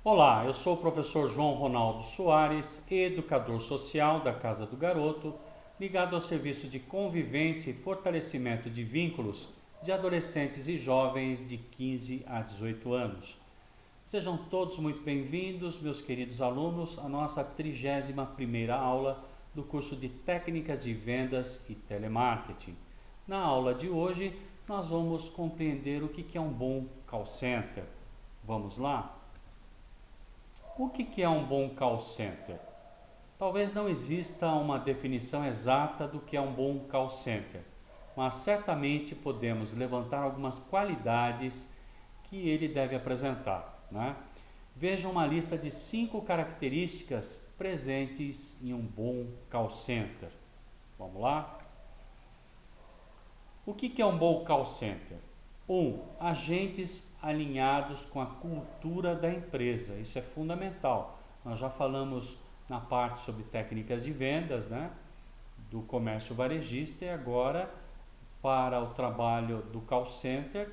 Olá, eu sou o professor João Ronaldo Soares, educador social da Casa do Garoto, ligado ao serviço de convivência e fortalecimento de vínculos de adolescentes e jovens de 15 a 18 anos. Sejam todos muito bem-vindos, meus queridos alunos, à nossa 31ª aula do curso de Técnicas de Vendas e Telemarketing. Na aula de hoje, nós vamos compreender o que é um bom call center. Vamos lá? O que é um bom call center? Talvez não exista uma definição exata do que é um bom call center, mas certamente podemos levantar algumas qualidades que ele deve apresentar, né? Veja uma lista de 5 características presentes em um bom call center. Vamos lá? O que é um bom call center? Agentes alinhados com a cultura da empresa. Isso é fundamental. Nós já falamos na parte sobre técnicas de vendas, né, do comércio varejista, e agora para o trabalho do call center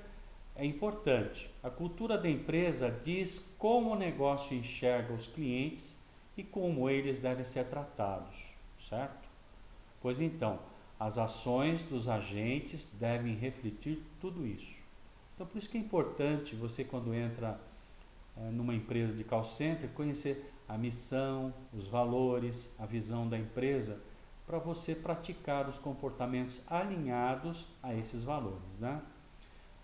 é importante. A cultura da empresa diz como o negócio enxerga os clientes e como eles devem ser tratados, certo? Pois então, as ações dos agentes devem refletir tudo isso. Então, por isso que é importante você, quando entra numa empresa de call center, conhecer a missão, os valores, a visão da empresa, para você praticar os comportamentos alinhados a esses valores, né?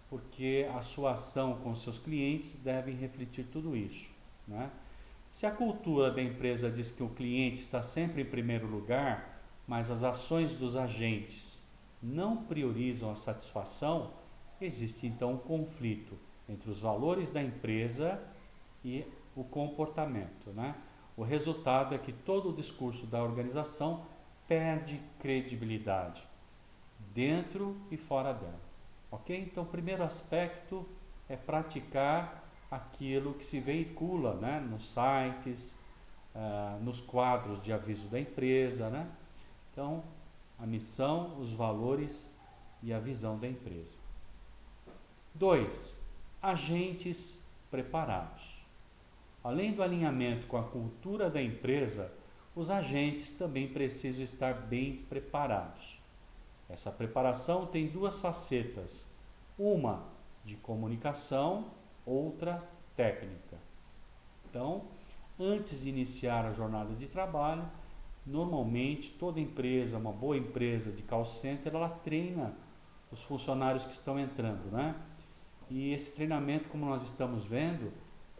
Porque a sua ação com seus clientes deve refletir tudo isso, né? Se a cultura da empresa diz que o cliente está sempre em primeiro lugar, mas as ações dos agentes não priorizam a satisfação, existe então um conflito entre os valores da empresa e o comportamento, né? O resultado é que todo o discurso da organização perde credibilidade dentro e fora dela, ok? Então, o primeiro aspecto é praticar aquilo que se veicula, né, nos sites, nos quadros de aviso da empresa, né? Então, a missão, os valores e a visão da empresa. 2. Agentes preparados. Além do alinhamento com a cultura da empresa, os agentes também precisam estar bem preparados. Essa preparação tem duas facetas: uma de comunicação, outra técnica. Então, antes de iniciar a jornada de trabalho, normalmente toda empresa, uma boa empresa de call center, ela treina os funcionários que estão entrando, né? E esse treinamento, como nós estamos vendo,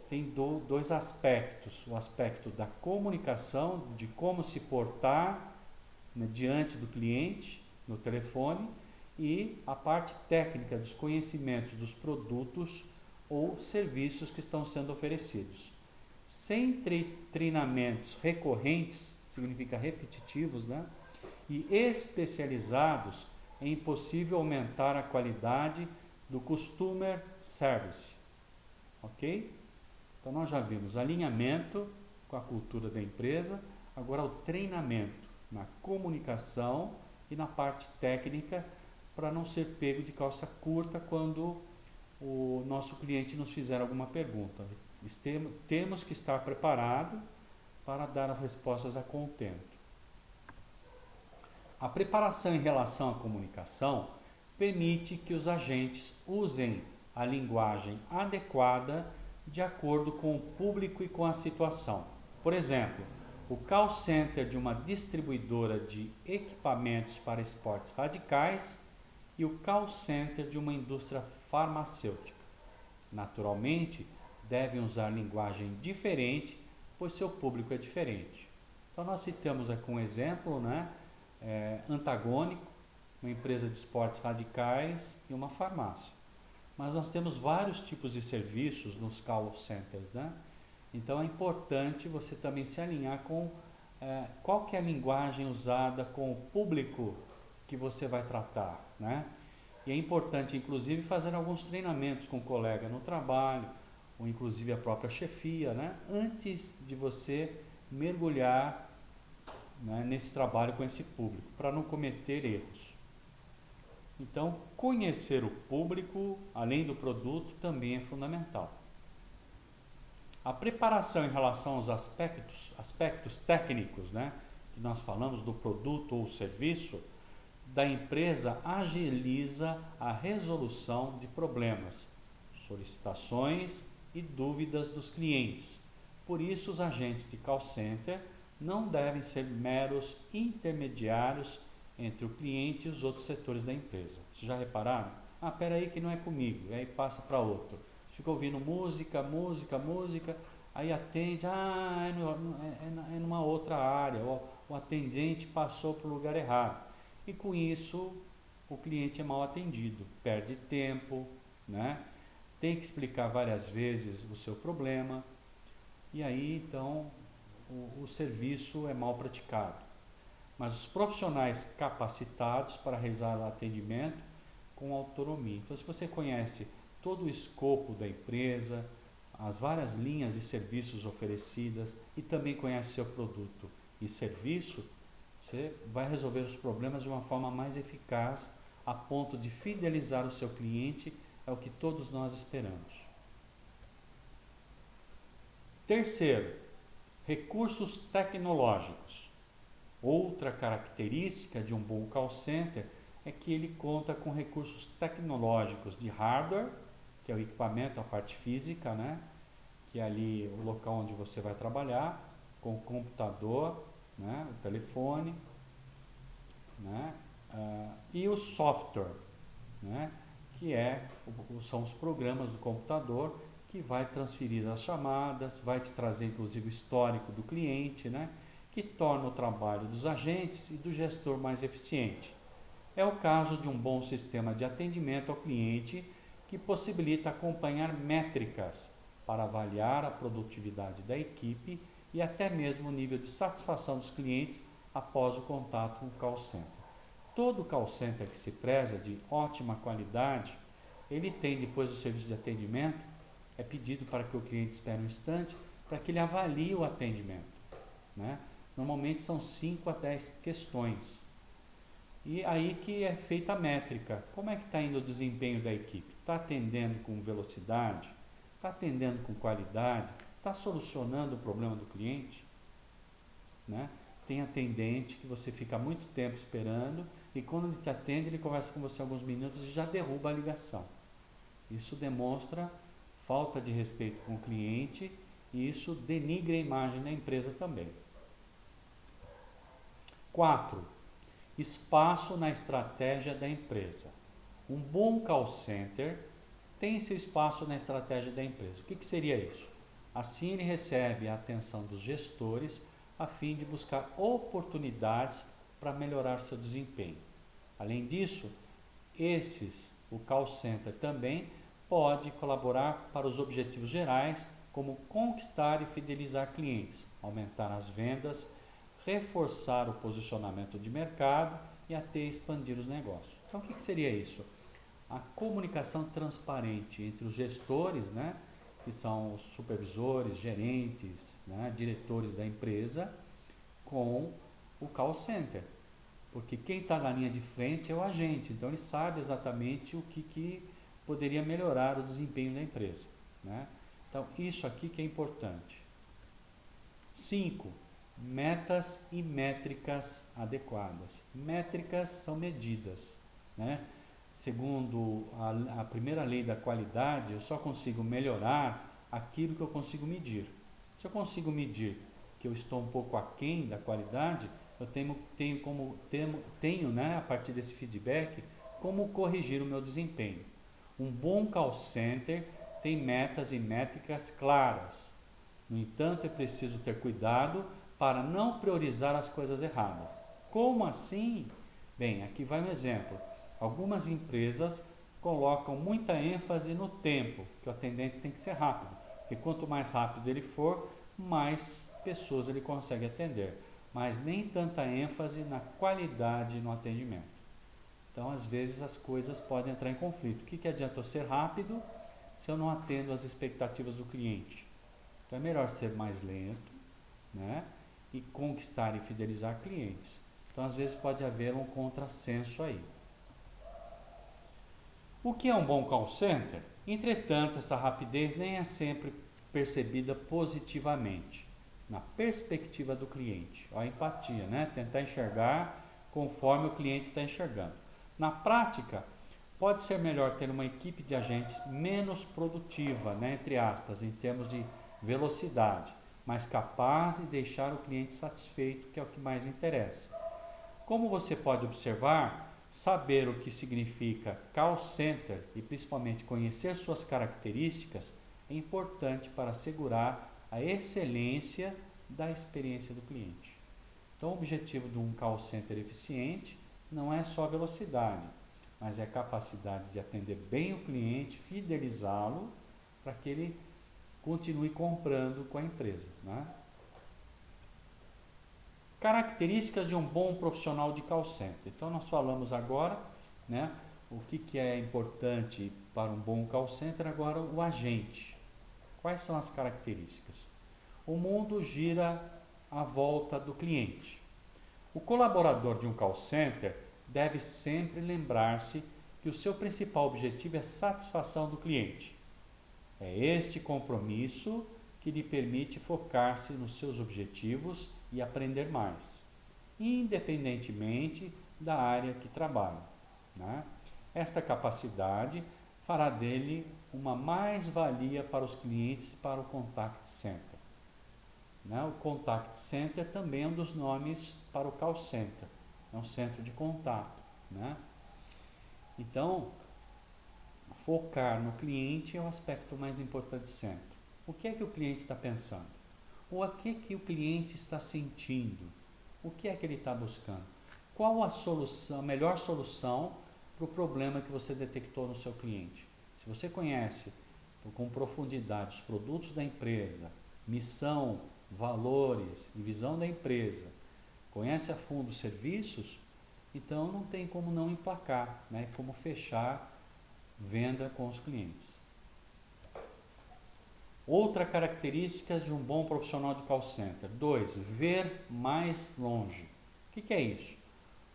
tem dois aspectos: o aspecto da comunicação, de como se portar, né, diante do cliente, no telefone, e a parte técnica dos conhecimentos dos produtos ou serviços que estão sendo oferecidos. Sem treinamentos recorrentes, significa repetitivos, né, e especializados, é impossível aumentar a qualidade do customer service, ok? Então nós já vimos alinhamento com a cultura da empresa, agora o treinamento na comunicação e na parte técnica, para não ser pego de calça curta quando o nosso cliente nos fizer alguma pergunta. Temos que estar preparado para dar as respostas a contento. A preparação em relação à comunicação permite que os agentes usem a linguagem adequada de acordo com o público e com a situação. Por exemplo, o call center de uma distribuidora de equipamentos para esportes radicais e o call center de uma indústria farmacêutica. Naturalmente, devem usar linguagem diferente, pois seu público é diferente. Então nós citamos aqui um exemplo, né, antagônico, uma empresa de esportes radicais e uma farmácia. Mas nós temos vários tipos de serviços nos call centers, né? Então é importante você também se alinhar com qual que é a linguagem usada com o público que você vai tratar, né? E é importante, inclusive, fazer alguns treinamentos com o colega no trabalho, ou inclusive a própria chefia, né, antes de você mergulhar, né, nesse trabalho com esse público, para não cometer erros. Então, conhecer o público, além do produto, também é fundamental. A preparação em relação aos aspectos técnicos, né, que nós falamos do produto ou serviço da empresa, agiliza a resolução de problemas, solicitações e dúvidas dos clientes. Por isso, os agentes de call center não devem ser meros intermediários entre o cliente e os outros setores da empresa. Vocês já repararam? Ah, peraí que não é comigo, e aí passa para outro. Fica ouvindo música, aí atende, é numa outra área, o atendente passou para o lugar errado. E com isso, o cliente é mal atendido, perde tempo, né? Tem que explicar várias vezes o seu problema, e aí então o serviço é mal praticado. Mas os profissionais capacitados para realizar o atendimento com autonomia. Então, se você conhece todo o escopo da empresa, as várias linhas de serviços oferecidas e também conhece seu produto e serviço, você vai resolver os problemas de uma forma mais eficaz, a ponto de fidelizar o seu cliente, é o que todos nós esperamos. Terceiro, recursos tecnológicos. Outra característica de um bom call center é que ele conta com recursos tecnológicos de hardware, que é o equipamento, a parte física, né? Que é ali o local onde você vai trabalhar, com o computador, né? O telefone, né? E o software, né? Que são os programas do computador que vai transferir as chamadas, vai te trazer inclusive o histórico do cliente, né? Que torna o trabalho dos agentes e do gestor mais eficiente. É o caso de um bom sistema de atendimento ao cliente que possibilita acompanhar métricas para avaliar a produtividade da equipe e até mesmo o nível de satisfação dos clientes após o contato com o call center. Todo call center que se preza de ótima qualidade, ele tem, depois do serviço de atendimento, é pedido para que o cliente espere um instante para que ele avalie o atendimento, né? Normalmente são 5 a 10 questões. E aí que é feita a métrica. Como é que está indo o desempenho da equipe? Está atendendo com velocidade? Está atendendo com qualidade? Está solucionando o problema do cliente? Né? Tem atendente que você fica muito tempo esperando e quando ele te atende, ele conversa com você alguns minutos e já derruba a ligação. Isso demonstra falta de respeito com o cliente e isso denigra a imagem da empresa também. 4. Espaço na estratégia da empresa. Um bom call center tem seu espaço na estratégia da empresa. O que seria isso? Assim ele recebe a atenção dos gestores a fim de buscar oportunidades para melhorar seu desempenho. Além disso, o call center também pode colaborar para os objetivos gerais, como conquistar e fidelizar clientes, aumentar as vendas, reforçar o posicionamento de mercado e até expandir os negócios. Então, o que seria isso? A comunicação transparente entre os gestores, né, que são os supervisores, gerentes, né, diretores da empresa, com o call center. Porque quem está na linha de frente é o agente, então ele sabe exatamente o que poderia melhorar o desempenho da empresa, né? Então, isso aqui que é importante. 5. Metas e métricas adequadas. Métricas são medidas, né? Segundo a primeira lei da qualidade, eu só consigo melhorar aquilo que eu consigo medir. Se eu consigo medir que eu estou um pouco aquém da qualidade, eu tenho, né, a partir desse feedback, como corrigir o meu desempenho. Um bom call center tem metas e métricas claras. No entanto, é preciso ter cuidado para não priorizar as coisas erradas. Como assim? Bem, aqui vai um exemplo. Algumas empresas colocam muita ênfase no tempo, que o atendente tem que ser rápido, porque quanto mais rápido ele for, mais pessoas ele consegue atender, mas nem tanta ênfase na qualidade no atendimento. Então, às vezes, as coisas podem entrar em conflito. O que adianta eu ser rápido se eu não atendo às expectativas do cliente? Então, é melhor ser mais lento, né? E conquistar e fidelizar clientes. Então, às vezes, pode haver um contrassenso aí. O que é um bom call center? Entretanto, essa rapidez nem é sempre percebida positivamente, na perspectiva do cliente. Ó, a empatia, né? Tentar enxergar conforme o cliente está enxergando. Na prática, pode ser melhor ter uma equipe de agentes menos produtiva, né, entre aspas, em termos de velocidade, mas capaz de deixar o cliente satisfeito, que é o que mais interessa. Como você pode observar, saber o que significa call center e principalmente conhecer suas características é importante para assegurar a excelência da experiência do cliente. Então, o objetivo de um call center eficiente não é só a velocidade, mas é a capacidade de atender bem o cliente, fidelizá-lo para que ele continue comprando com a empresa, né? Características de um bom profissional de call center. Então, nós falamos agora, né, o que é importante para um bom call center, agora o agente. Quais são as características? O mundo gira à volta do cliente. O colaborador de um call center deve sempre lembrar-se que o seu principal objetivo é a satisfação do cliente. É este compromisso que lhe permite focar-se nos seus objetivos e aprender mais, independentemente da área que trabalha, né? Esta capacidade fará dele uma mais-valia para os clientes e para o contact center. Né? O contact center também é um dos nomes para o call center, é um centro de contato, né? Então, focar no cliente é o aspecto mais importante sempre. O que é que o cliente está pensando? O que o cliente está sentindo? O que é que ele está buscando? Qual a solução, a melhor solução para o problema que você detectou no seu cliente? Se você conhece com profundidade os produtos da empresa, missão, valores e visão da empresa, conhece a fundo os serviços, então não tem como não emplacar, né? Como fechar venda com os clientes. Outra característica de um bom profissional de call center. 2. Ver mais longe. O que é isso?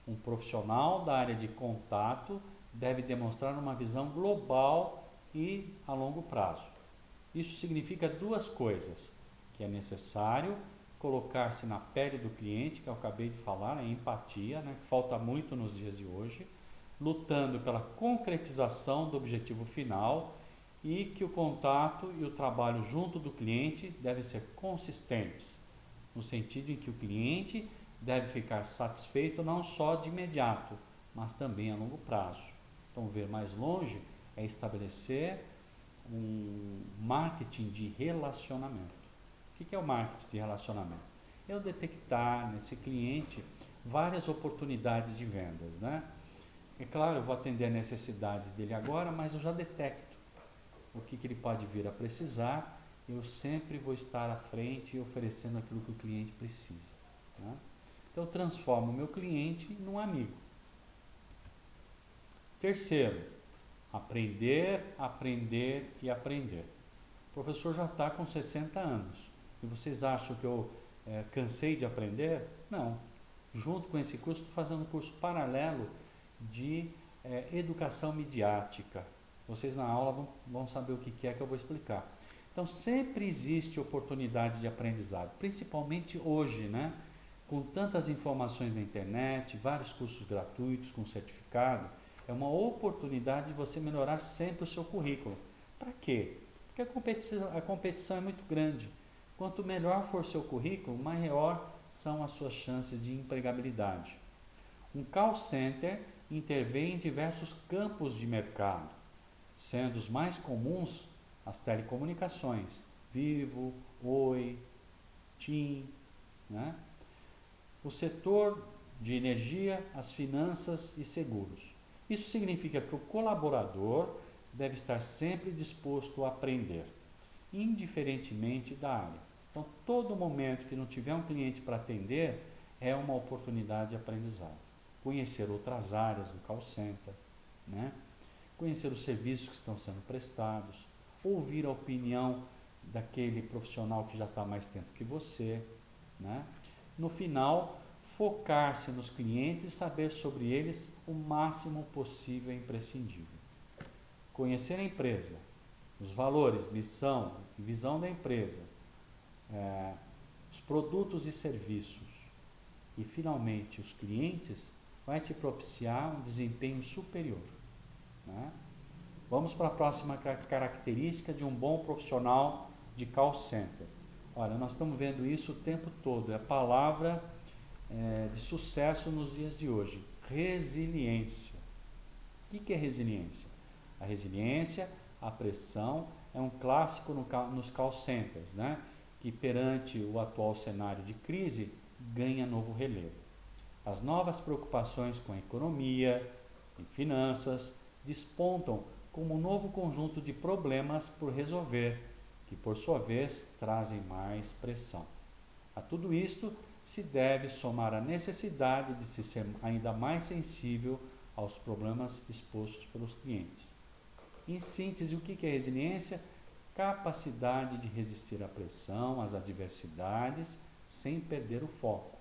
Um profissional da área de contato deve demonstrar uma visão global e a longo prazo. Isso significa duas coisas, que é necessário colocar-se na pele do cliente, que eu acabei de falar, a empatia, né, que falta muito nos dias de hoje, lutando pela concretização do objetivo final e que o contato e o trabalho junto do cliente devem ser consistentes, no sentido em que o cliente deve ficar satisfeito não só de imediato, mas também a longo prazo. Então, ver mais longe é estabelecer um marketing de relacionamento. O que é o marketing de relacionamento? É eu detectar nesse cliente várias oportunidades de vendas, né? É claro, eu vou atender a necessidade dele agora, mas eu já detecto o que ele pode vir a precisar. Eu sempre vou estar à frente e oferecendo aquilo que o cliente precisa, né? Então, eu transformo o meu cliente num amigo. Terceiro, aprender, aprender e aprender. O professor já está com 60 anos. E vocês acham que eu cansei de aprender? Não. Junto com esse curso, estou fazendo um curso paralelo de educação midiática. Vocês na aula vão saber o que é que eu vou explicar. Então, sempre existe oportunidade de aprendizado, principalmente hoje, né? Com tantas informações na internet, vários cursos gratuitos com certificado, é uma oportunidade de você melhorar sempre o seu currículo. Para quê? Porque a competição é muito grande. Quanto melhor for seu currículo, maior são as suas chances de empregabilidade. Um call center intervém em diversos campos de mercado, sendo os mais comuns as telecomunicações, Vivo, Oi, TIM, né? O setor de energia, as finanças e seguros. Isso significa que o colaborador deve estar sempre disposto a aprender, indiferentemente da área. Então, todo momento que não tiver um cliente para atender, é uma oportunidade de aprendizado. Conhecer outras áreas do call center, né? Conhecer os serviços que estão sendo prestados, ouvir a opinião daquele profissional que já está mais tempo que você, né? No final, focar-se nos clientes e saber sobre eles o máximo possível é imprescindível. Conhecer a empresa os valores, missão e visão da empresa, os produtos e serviços e, finalmente, os clientes, vai te propiciar um desempenho superior, né? Vamos para a próxima característica de um bom profissional de call center. Olha, nós estamos vendo isso o tempo todo, é a palavra de sucesso nos dias de hoje: resiliência. O que é resiliência? A resiliência, a pressão, é um clássico nos call centers, né? Que perante o atual cenário de crise, ganha novo relevo. As novas preocupações com a economia e finanças despontam como um novo conjunto de problemas por resolver, que por sua vez trazem mais pressão. A tudo isto se deve somar a necessidade de se ser ainda mais sensível aos problemas expostos pelos clientes. Em síntese, o que é resiliência? Capacidade de resistir à pressão, às adversidades, sem perder o foco.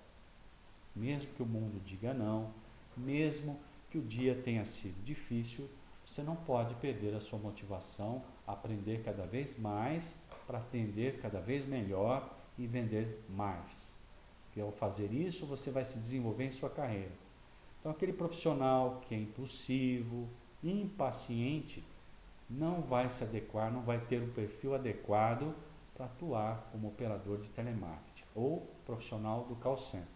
Mesmo que o mundo diga não, mesmo que o dia tenha sido difícil, você não pode perder a sua motivação a aprender cada vez mais, para atender cada vez melhor e vender mais. Porque ao fazer isso, você vai se desenvolver em sua carreira. Então, aquele profissional que é impulsivo, impaciente, não vai se adequar, não vai ter um perfil adequado para atuar como operador de telemarketing ou profissional do call center.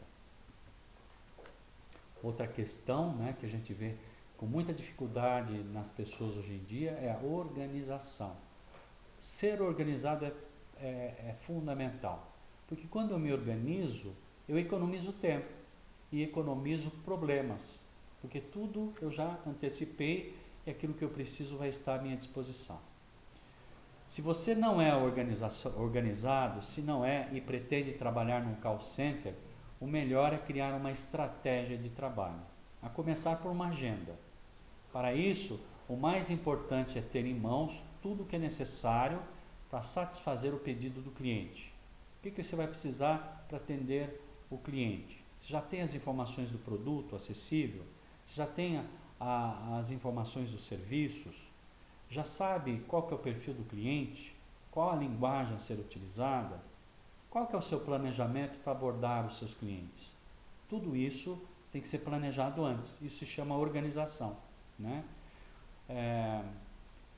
Outra questão, né, que a gente vê com muita dificuldade nas pessoas hoje em dia é a organização. Ser organizado é fundamental, porque quando eu me organizo, eu economizo tempo e economizo problemas, porque tudo eu já antecipei e aquilo que eu preciso vai estar à minha disposição. Se você não é organizado, se não é e pretende trabalhar num call center, o melhor é criar uma estratégia de trabalho, a começar por uma agenda. Para isso, o mais importante é ter em mãos tudo o que é necessário para satisfazer o pedido do cliente. O que você vai precisar para atender o cliente? Você já tem as informações do produto acessível? Você já tem as informações dos serviços? Já sabe qual que é o perfil do cliente? Qual a linguagem a ser utilizada? Qual que é o seu planejamento para abordar os seus clientes? Tudo isso tem que ser planejado antes. Isso se chama organização, né?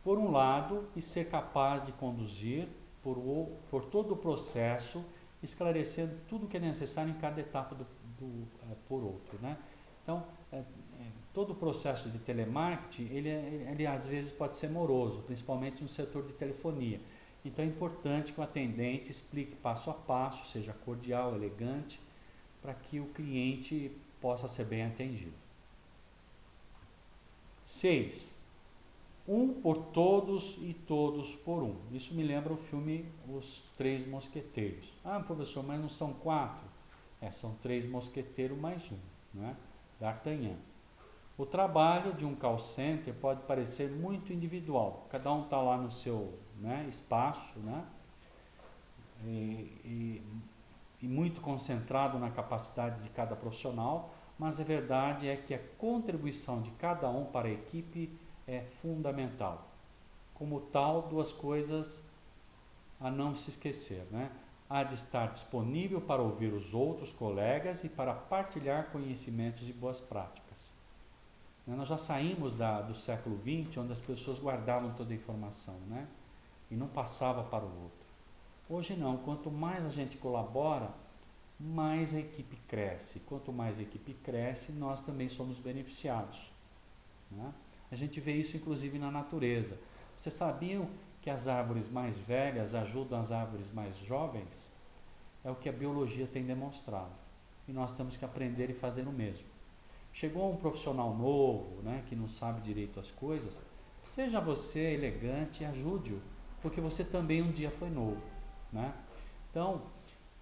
Por um lado, e ser capaz de conduzir por todo o processo, esclarecendo tudo o que é necessário em cada etapa por outro, né? Então, todo o processo de telemarketing, ele às vezes pode ser moroso, principalmente no setor de telefonia. Então é importante que o atendente explique passo a passo, seja cordial, elegante, para que o cliente possa ser bem atendido. 6. Um por todos e todos por um. Isso me lembra o filme Os Três Mosqueteiros. Ah, professor, mas não são 4? São 3 mosqueteiros mais um, né? D'Artagnan. O trabalho de um call center pode parecer muito individual. Cada um está lá no seu, né, espaço, né? E muito concentrado na capacidade de cada profissional, mas a verdade é que a contribuição de cada um para a equipe é fundamental. Como tal, 2 coisas a não se esquecer, né? Há de estar disponível para ouvir os outros colegas e para partilhar conhecimentos e boas práticas. Nós já saímos do século XX, onde as pessoas guardavam toda a informação, né? E não passava para o outro. Hoje não, quanto mais a gente colabora, mais a equipe cresce. Quanto mais a equipe cresce, nós também somos beneficiados, né? A gente vê isso inclusive na natureza. Vocês sabiam que as árvores mais velhas ajudam as árvores mais jovens? É o que a biologia tem demonstrado. E nós temos que aprender e fazer o mesmo. Chegou um profissional novo, né, que não sabe direito as coisas, seja você elegante e ajude-o, porque você também um dia foi novo, né? Então,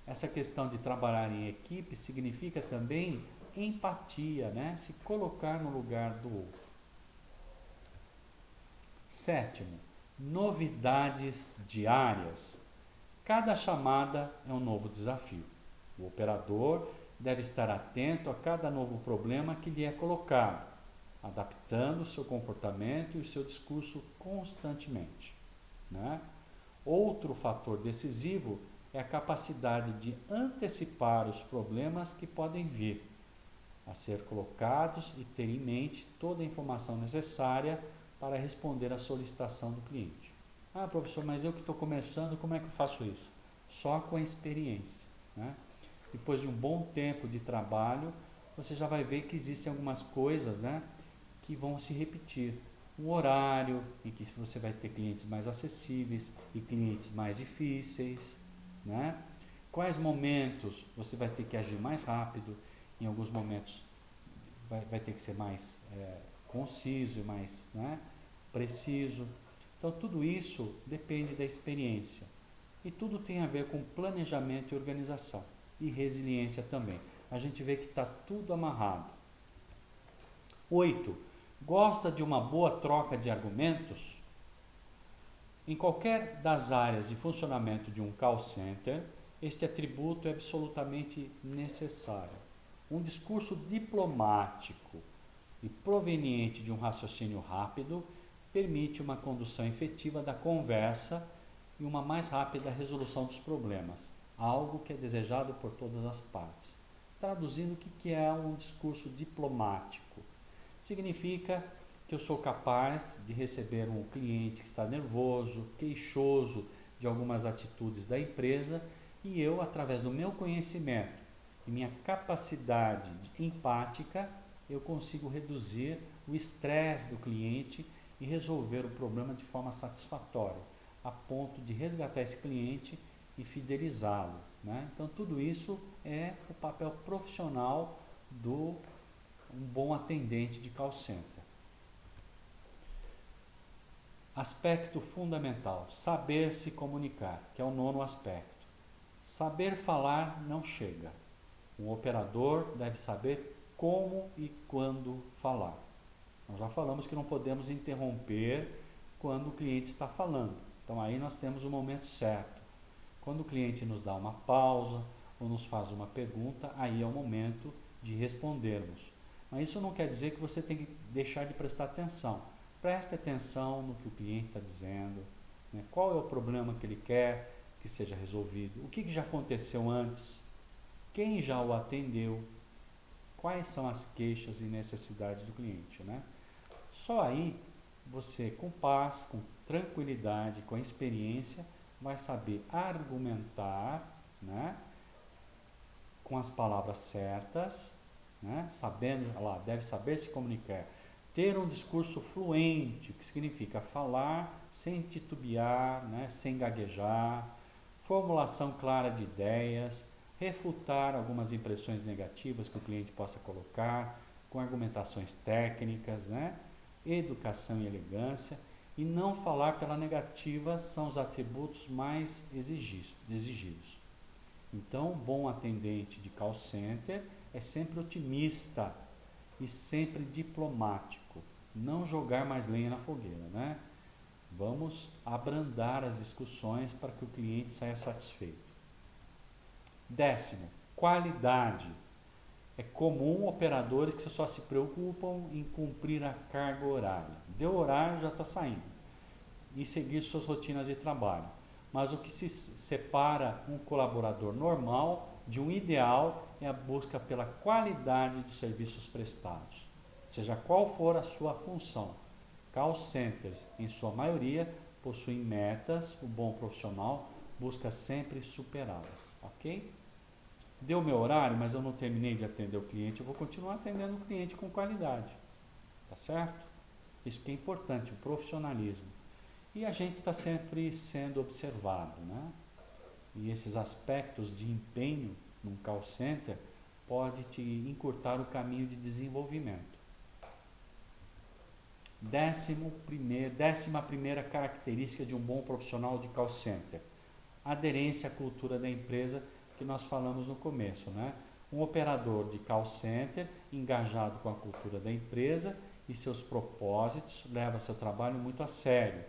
essa questão de trabalhar em equipe significa também empatia, né? Se colocar no lugar do outro. 7. Novidades diárias. Cada chamada é um novo desafio. O operador deve estar atento a cada novo problema que lhe é colocado, adaptando o seu comportamento e o seu discurso constantemente. né? Outro fator decisivo é a capacidade de antecipar os problemas que podem vir a ser colocados e ter em mente toda a informação necessária para responder à solicitação do cliente. Ah, professor, mas eu que estou começando, como é que eu faço isso? Só com a experiência, né? Depois de um bom tempo de trabalho, você já vai ver que existem algumas coisas, né, que vão se repetir. Um horário em que você vai ter clientes mais acessíveis e clientes mais difíceis, né? Quais momentos você vai ter que agir mais rápido, em alguns momentos vai ter que ser mais conciso e mais, né, preciso. Então tudo isso depende da experiência e tudo tem a ver com planejamento e organização e resiliência também. A gente vê que está tudo amarrado. 8. Gosta de uma boa troca de argumentos? Em qualquer das áreas de funcionamento de um call center, este atributo é absolutamente necessário. Um discurso diplomático e proveniente de um raciocínio rápido permite uma condução efetiva da conversa e uma mais rápida resolução dos problemas, algo que é desejado por todas as partes. Traduzindo, o que é um discurso diplomático? Significa que eu sou capaz de receber um cliente que está nervoso, queixoso de algumas atitudes da empresa e eu, através do meu conhecimento e minha capacidade empática, eu consigo reduzir o estresse do cliente e resolver o problema de forma satisfatória, a ponto de resgatar esse cliente e fidelizá-lo, né? Então tudo isso é o papel profissional do um bom atendente de call center. Aspecto fundamental, saber se comunicar, que é o 9º aspecto. Saber falar não chega. Um operador deve saber como e quando falar. Nós já falamos que não podemos interromper quando o cliente está falando. Então aí nós temos o momento certo. Quando o cliente nos dá uma pausa ou nos faz uma pergunta, aí é o momento de respondermos. Mas isso não quer dizer que você tem que deixar de prestar atenção. Preste atenção no que o cliente está dizendo, né? Qual é o problema que ele quer que seja resolvido, o que já aconteceu antes, quem já o atendeu, quais são as queixas e necessidades do cliente, né? Só aí você, com paz, com tranquilidade, com a experiência, vai saber argumentar, né, com as palavras certas, né, sabendo, lá, deve saber se comunicar, ter um discurso fluente, que significa falar sem titubear, né, sem gaguejar, formulação clara de ideias, refutar algumas impressões negativas que o cliente possa colocar, com argumentações técnicas, né, educação e elegância, e não falar pela negativa são os atributos mais exigidos. Então, um bom atendente de call center é sempre otimista e sempre diplomático. Não jogar mais lenha na fogueira, né? Vamos abrandar as discussões para que o cliente saia satisfeito. 10º, qualidade. É comum operadores que só se preocupam em cumprir a carga horária. Deu horário, já está saindo. E seguir suas rotinas de trabalho. Mas o que se separa um colaborador normal de um ideal é a busca pela qualidade dos serviços prestados. Seja qual for a sua função. Call centers, em sua maioria, possuem metas, o bom profissional busca sempre superá-las, ok? Deu meu horário, mas eu não terminei de atender o cliente, eu vou continuar atendendo o cliente com qualidade, tá certo? Isso que é importante, o profissionalismo. E a gente está sempre sendo observado, né? E esses aspectos de empenho num call center pode te encurtar o caminho de desenvolvimento. 11ª característica de um bom profissional de call center: aderência à cultura da empresa, que nós falamos no começo, né? Um operador de call center engajado com a cultura da empresa e seus propósitos leva seu trabalho muito a sério.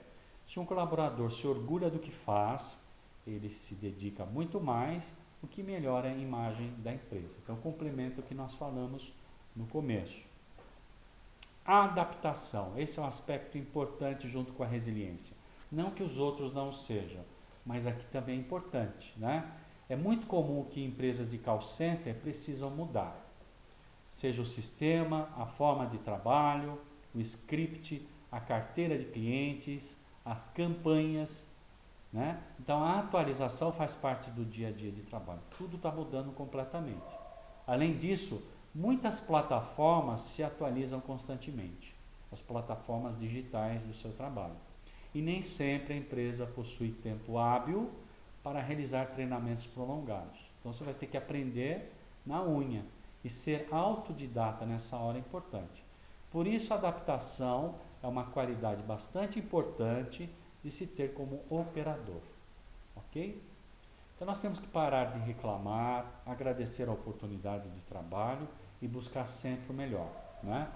Se um colaborador se orgulha do que faz, ele se dedica muito mais, o que melhora a imagem da empresa. Então, complementa o que nós falamos no começo. A adaptação, esse é um aspecto importante junto com a resiliência. Não que os outros não sejam, mas aqui também é importante, né? É muito comum que empresas de call center precisam mudar, seja o sistema, a forma de trabalho, o script, a carteira de clientes, as campanhas, né? Então a atualização faz parte do dia a dia de trabalho, tudo está mudando completamente. Além disso, muitas plataformas se atualizam constantemente, as plataformas digitais do seu trabalho. E nem sempre a empresa possui tempo hábil para realizar treinamentos prolongados. Então você vai ter que aprender na unha e ser autodidata nessa hora é importante. Por isso a adaptação é uma qualidade bastante importante de se ter como operador, ok? Então nós temos que parar de reclamar, agradecer a oportunidade de trabalho e buscar sempre o melhor, né?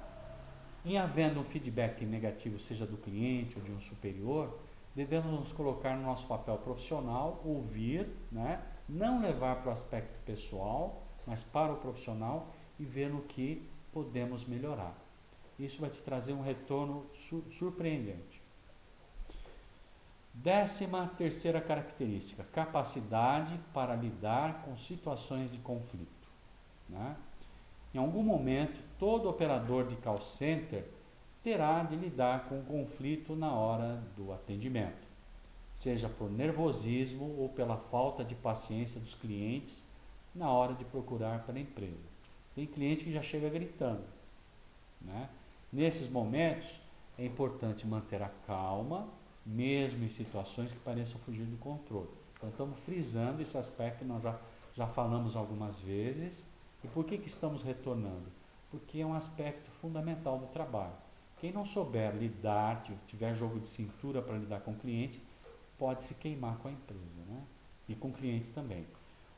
Em havendo um feedback negativo, seja do cliente ou de um superior, devemos nos colocar no nosso papel profissional, ouvir, né? Não levar para o aspecto pessoal, mas para o profissional e ver no que podemos melhorar. Isso vai te trazer um retorno surpreendente. 13ª característica, capacidade para lidar com situações de conflito, né? Em algum momento, todo operador de call center terá de lidar com conflito na hora do atendimento, seja por nervosismo ou pela falta de paciência dos clientes na hora de procurar pela empresa. Tem cliente que já chega gritando, né? Nesses momentos, é importante manter a calma, mesmo em situações que pareçam fugir do controle. Então, estamos frisando esse aspecto que nós já falamos algumas vezes. E por que estamos retornando? Porque é um aspecto fundamental do trabalho. Quem não souber lidar, tiver jogo de cintura para lidar com o cliente, pode se queimar com a empresa, né? E com o cliente também.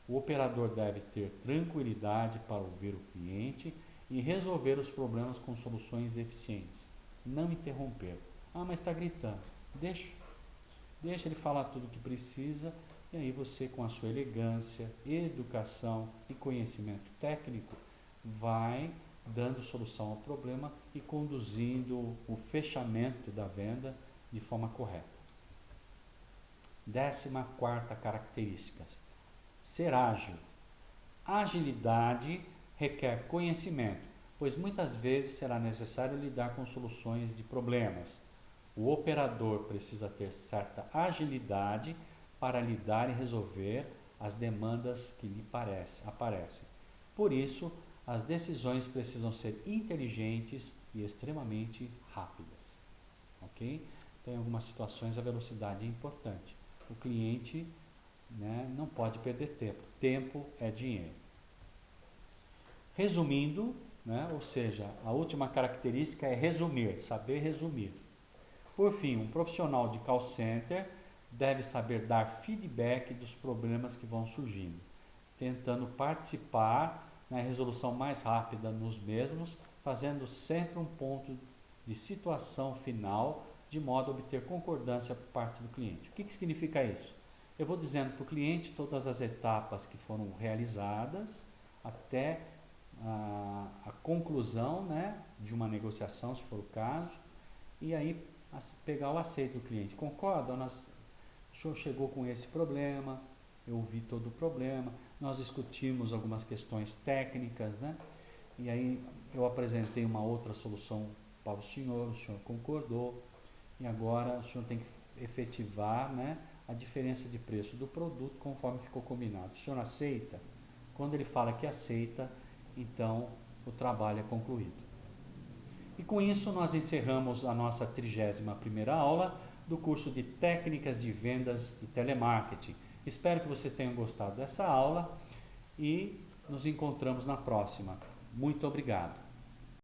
O operador deve ter tranquilidade para ouvir o cliente e resolver os problemas com soluções eficientes. Não interromper. Ah, mas está gritando. Deixa ele falar tudo o que precisa. E aí você, com a sua elegância, educação e conhecimento técnico, vai dando solução ao problema e conduzindo o fechamento da venda de forma correta. 14ª característica, ser ágil. Agilidade requer conhecimento, pois muitas vezes será necessário lidar com soluções de problemas. O operador precisa ter certa agilidade para lidar e resolver as demandas que lhe aparecem. Por isso, as decisões precisam ser inteligentes e extremamente rápidas. Ok? Então, em algumas situações, a velocidade é importante. O cliente, né, não pode perder tempo. Tempo é dinheiro. Resumindo, né, ou seja, a última característica é resumir, saber resumir. Por fim, um profissional de call center deve saber dar feedback dos problemas que vão surgindo, tentando participar na resolução mais rápida nos mesmos, fazendo sempre um ponto de situação final, de modo a obter concordância por parte do cliente. O que significa isso? Eu vou dizendo para o cliente todas as etapas que foram realizadas até a conclusão, né, de uma negociação, se for o caso, e aí pegar o aceito do cliente. Concorda? O senhor chegou com esse problema, eu ouvi todo o problema, nós discutimos algumas questões técnicas, né? E aí eu apresentei uma outra solução para o senhor concordou, e agora o senhor tem que efetivar, né, a diferença de preço do produto conforme ficou combinado. O senhor aceita? Quando ele fala que aceita, então o trabalho é concluído. E com isso nós encerramos a nossa 31ª aula do curso de Técnicas de Vendas e Telemarketing. Espero que vocês tenham gostado dessa aula e nos encontramos na próxima. Muito obrigado.